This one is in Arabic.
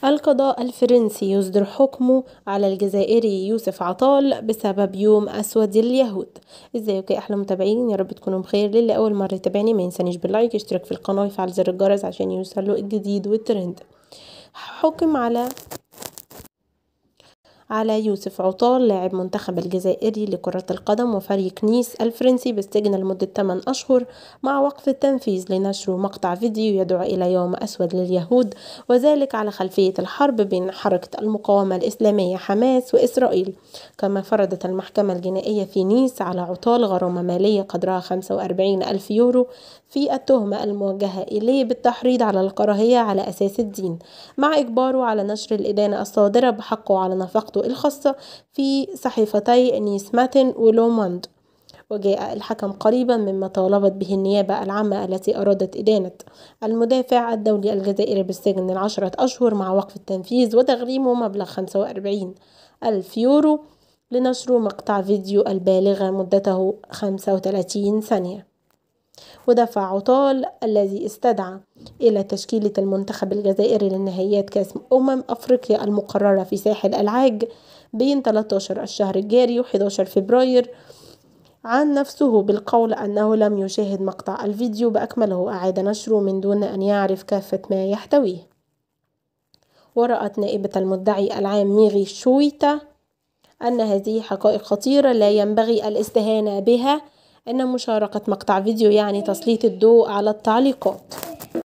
القضاء الفرنسي يصدر حكمه على الجزائري يوسف عطال بسبب يوم أسود اليهود. ازيكم يا أحلى متابعين، يا رب تكونوا بخير. للي أول مرة يتابعني ما ينسانيش باللايك، يشترك في القناة ويفعل زر الجرس عشان يوصله الجديد والترند. حكم على يوسف عطال لاعب منتخب الجزائري لكرة القدم وفريق نيس الفرنسي بالسجن لمدة 8 أشهر مع وقف التنفيذ لنشر مقطع فيديو يدعو إلى يوم أسود لليهود، وذلك على خلفية الحرب بين حركة المقاومة الإسلامية حماس وإسرائيل. كما فرضت المحكمة الجنائية في نيس على عطال غرامة مالية قدرها 45 ألف يورو في التهمة الموجهة إليه بالتحريض على الكراهية على أساس الدين، مع إجباره على نشر الإدانة الصادرة بحقه على نفقته الخاصة في صحيفتي نيس ماتن ولوموند. وجاء الحكم قريبا مما طالبت به النيابة العامة التي أرادت إدانة المدافع الدولي الجزائري بالسجن 10 أشهر مع وقف التنفيذ وتغريمه مبلغ 45 ألف يورو لنشر مقطع فيديو البالغ مدته 35 ثانية. ودفع عطال الذي استدعى إلى تشكيلة المنتخب الجزائري لنهائيات كأس أفريقيا المقررة في ساحل العاج بين 13 الشهر الجاري و11 فبراير عن نفسه بالقول أنه لم يشاهد مقطع الفيديو بأكمله وأعاد نشره من دون أن يعرف كافة ما يحتويه. ورأت نائبة المدعي العام ميغي شويتا أن هذه حقائق خطيرة لا ينبغي الاستهانة بها، أن مشاركة مقطع فيديو يعني تسليط الضوء على التعليقات.